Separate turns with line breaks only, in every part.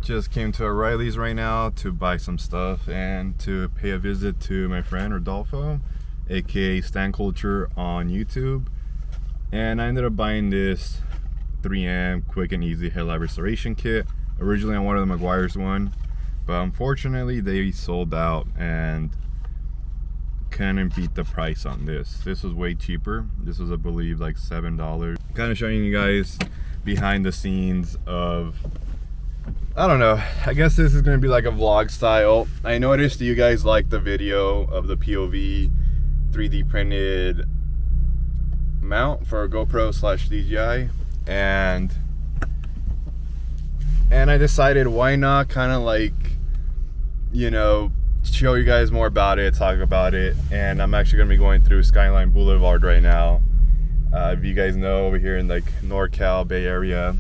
Just came to O'Reilly's right now to buy some stuff and to pay a visit to my friend Rodolfo, aka Stan Culture on YouTube. And I ended up buying this 3M quick and easy headlight restoration kit. Originally I wanted the McGuire's one, but unfortunately they sold out and couldn't beat the price on this. This was way cheaper. This was, I believe, like $7. Kind of showing you guys behind the scenes of, I don't know, I guess this is going to be like a vlog style. I noticed you guys like the video of the POV 3D printed mount for a GoPro / DJI, and I decided why not kind of like, you know, show you guys more about it, talk about it. And I'm actually going to be going through Skyline Boulevard right now. If you guys know, over here in like NorCal Bay Area,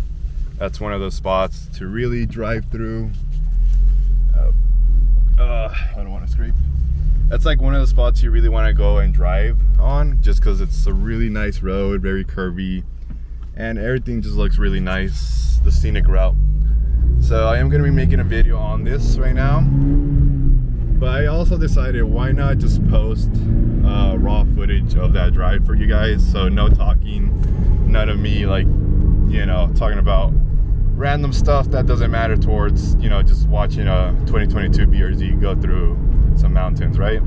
that's one of those spots to really drive through. I don't want to scrape. That's like one of the spots you really want to go and drive on, just because it's a really nice road, very curvy, and everything just looks really nice, the scenic route. So I am going to be making a video on this right now, but I also decided why not just post raw footage of that drive for you guys. So no talking, none of me like, you know, talking about random stuff that doesn't matter towards, you know, just watching a 2022 BRZ go through some mountains, right?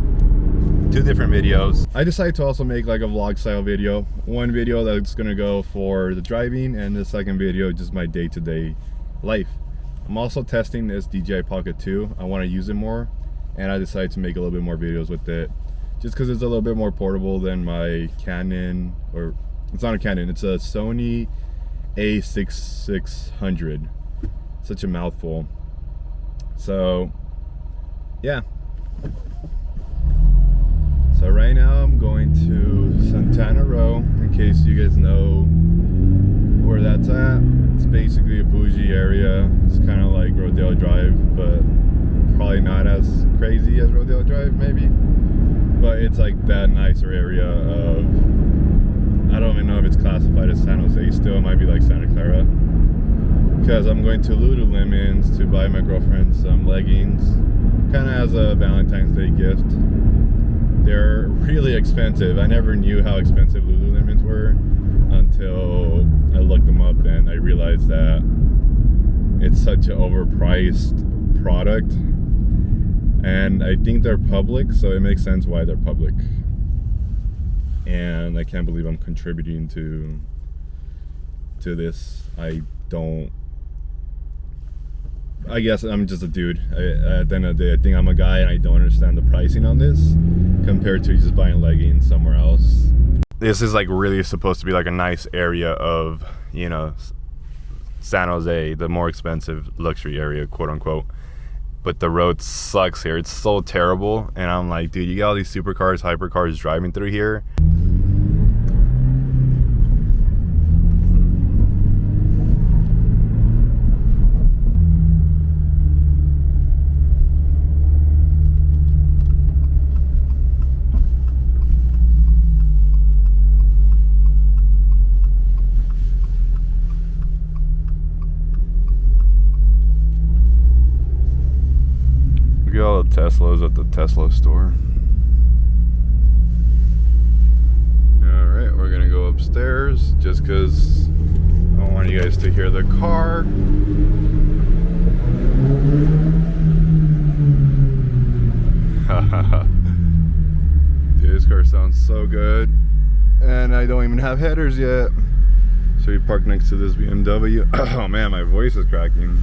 Two different videos. I decided to also make like a vlog style video. One video that's gonna go for the driving, and the second video just my day-to-day life. I'm also testing this DJI Pocket 2. I want to use it more, and I decided to make a little bit more videos with it, just because it's a little bit more portable than my Canon, or it's not a Canon, it's a Sony A6600. Such a mouthful. So yeah, so right now I'm going to Santana Row, in case you guys know where that's at. It's basically a bougie area. It's kind of like Rodeo Drive, but probably not as crazy as Rodeo Drive maybe, but it's like that nicer area of, I don't even know if it's classified as San Jose still. It might be like Santa Clara, because I'm going to Lululemon's to buy my girlfriend some leggings, kind of as a Valentine's Day gift. They're really expensive. I never knew how expensive Lululemon's were until I looked them up, and I realized that it's such an overpriced product. And I think they're public, so it makes sense why they're public. And I can't believe I'm contributing to this. I guess I'm just a dude. At the end of the day, I think I'm a guy, and I don't understand the pricing on this compared to just buying leggings somewhere else. This is like really supposed to be like a nice area of, you know, San Jose, the more expensive luxury area, quote unquote. But the road sucks here. It's so terrible. And I'm like, dude, you got all these supercars, hypercars driving through here. Look at all the Teslas at the Tesla store. Alright, we're gonna go upstairs just because I don't want you guys to hear the car. Dude, this car sounds so good. And I don't even have headers yet. So we park next to this BMW. Oh man, my voice is cracking.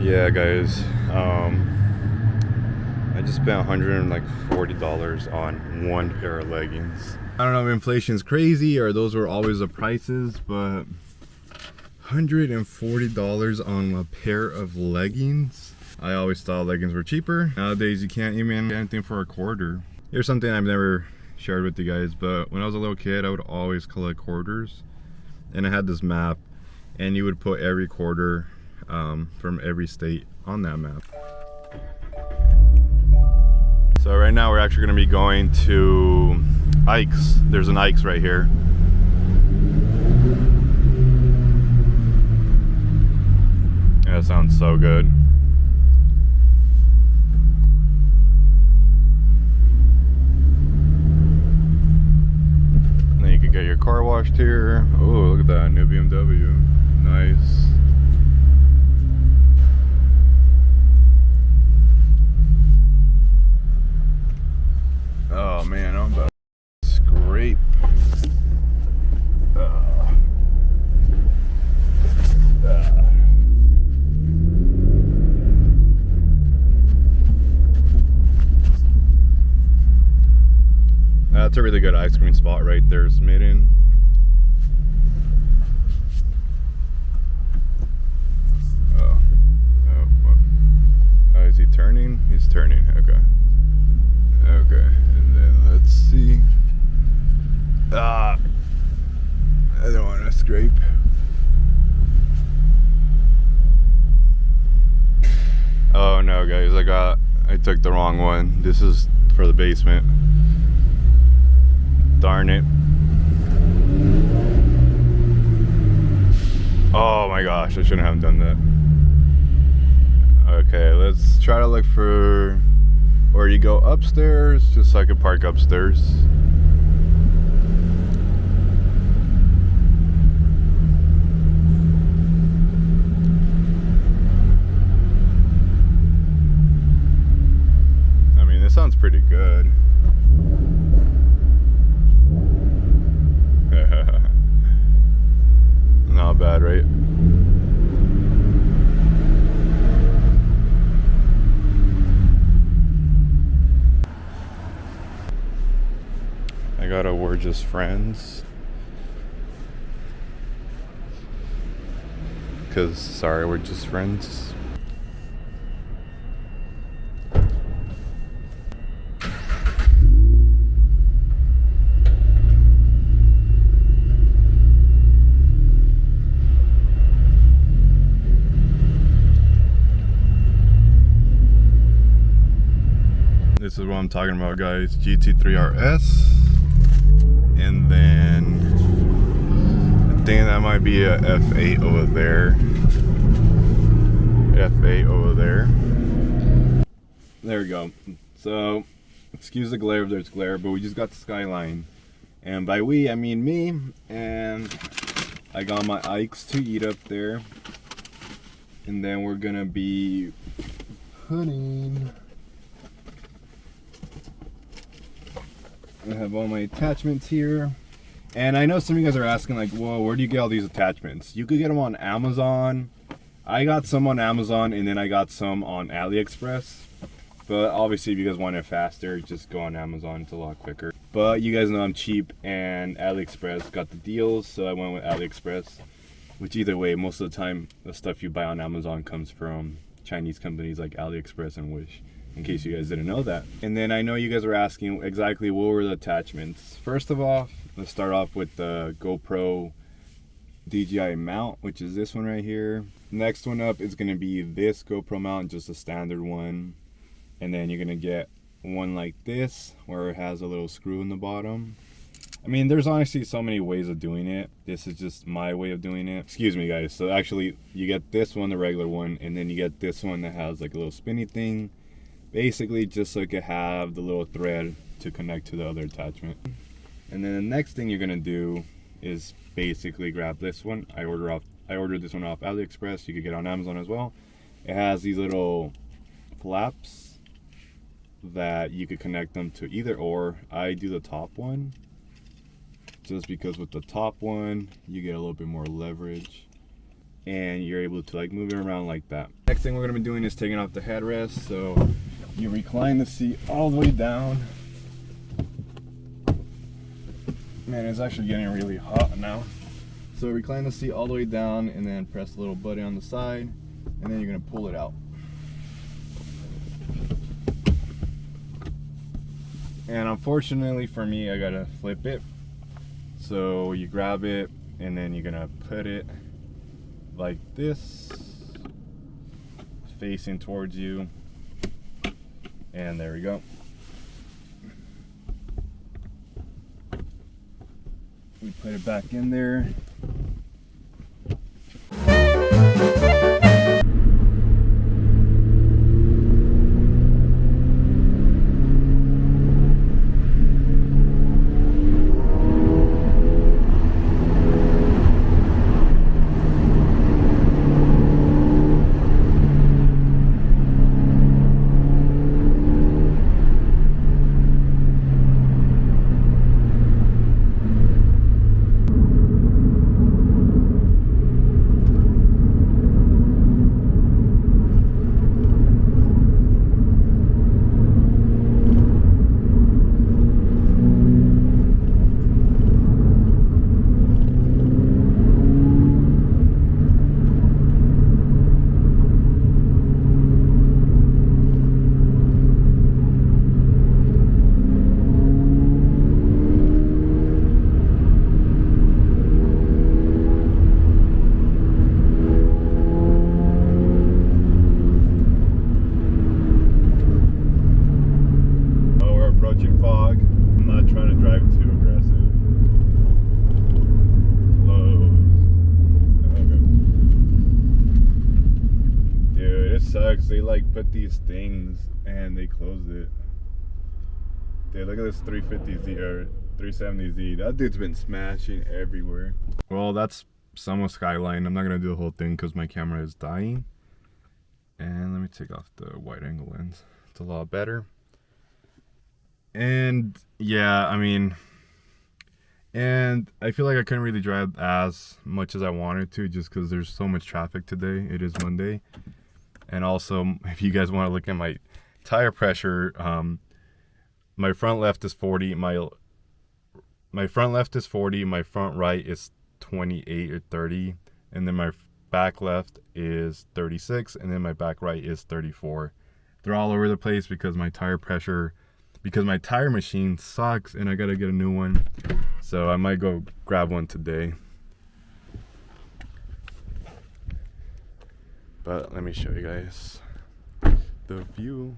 Yeah, guys, I just spent $140 on one pair of leggings. I don't know if inflation's crazy or those were always the prices, but $140 on a pair of leggings. I always thought leggings were cheaper. Nowadays you can't even get anything for a quarter. Here's something I've never shared with you guys, but when I was a little kid I would always collect quarters, and I had this map, and you would put every quarter from every state on that map. So right now we're actually going to be going to Ike's. There's an Ike's right here. Yeah, that sounds so good. And then you could get your car washed here. Oh, look at that new BMW. Nice. Oh man, I'm about to scrape. That's a really good ice cream spot right there, Smitten. Oh, is he turning? He's turning, okay. Okay, and then let's see. I don't want to scrape. Oh no, guys, I took the wrong one. This is for the basement. Darn it. Oh my gosh, I shouldn't have done that. Okay, let's try to look for where you go upstairs, just so I can park upstairs. I mean, this sounds pretty good. Not bad, right? I got a "we're just friends" because sorry, we're just friends. This is what I'm talking about, guys. GT3 RS. And then I think that might be a F8 over there. F8 over there. There we go. So, excuse the glare if there's glare, but we just got the Skyline. And by we, I mean me. And I got my Ike's to eat up there. And then we're gonna be putting... I have all my attachments here. And I know some of you guys are asking like, whoa, where do you get all these attachments? You could get them on Amazon. I got some on Amazon and then I got some on AliExpress. But obviously if you guys want it faster, just go on Amazon, it's a lot quicker. But you guys know I'm cheap and AliExpress got the deals, so I went with AliExpress. Which either way, most of the time the stuff you buy on Amazon comes from Chinese companies like AliExpress and Wish. In case you guys didn't know that. And then I know you guys were asking exactly what were the attachments. First of all, let's start off with the GoPro DJI mount, which is this one right here. Next one up is gonna be this GoPro mount, just a standard one. And then you're gonna get one like this, where it has a little screw in the bottom. I mean, there's honestly so many ways of doing it. This is just my way of doing it. Excuse me, guys. So actually, you get this one, the regular one, and then you get this one that has like a little spinny thing. Basically just so you can have the little thread to connect to the other attachment. And then the next thing you're gonna do is basically grab this one. I ordered this one off AliExpress. You could get it on Amazon as well. It has these little flaps that you could connect them to either or. I do the top one just because with the top one you get a little bit more leverage and you're able to like move it around like that. Next thing we're gonna be doing is taking off the headrest. So you recline the seat all the way down. Man, it's actually getting really hot now. So recline the seat all the way down and then press the little button on the side and then you're gonna pull it out. And unfortunately for me, I gotta flip it. So you grab it and then you're gonna put it like this, facing towards you. And there we go. We put it back in there. Fog. I'm not trying to drive too aggressive. Closed. Okay. Dude, it sucks. They like put these things and they closed it. Dude, look at this 350Z or 370Z. That dude's been smashing everywhere. Well, that's Summer Skyline. I'm not gonna do the whole thing because my camera is dying. And let me take off the wide angle lens. It's a lot better. And yeah, I mean, and I feel like I couldn't really drive as much as I wanted to just because there's so much traffic today. It is Monday. And also, if you guys want to look at my tire pressure, my front left is 40. My front left is 40. My front right is 28 or 30. And then my back left is 36. And then my back right is 34. They're all over the place because my tire pressure... because my tire machine sucks and I gotta get a new one. So I might go grab one today. But let me show you guys the view.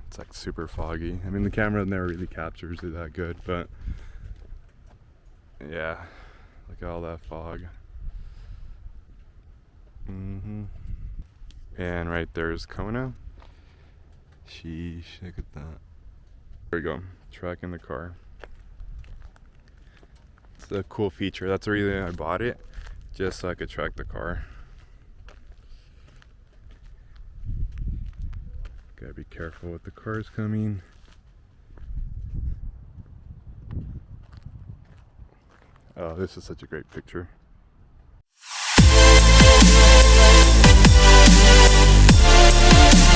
It's like super foggy. I mean, the camera never really captures it that good, but yeah, look at all that fog. And right there's Kona. Sheesh, look at that. There we go, tracking the car. It's a cool feature. That's the reason I bought it, just so I could track the car. Gotta be careful with the cars coming. Oh, this is such a great picture.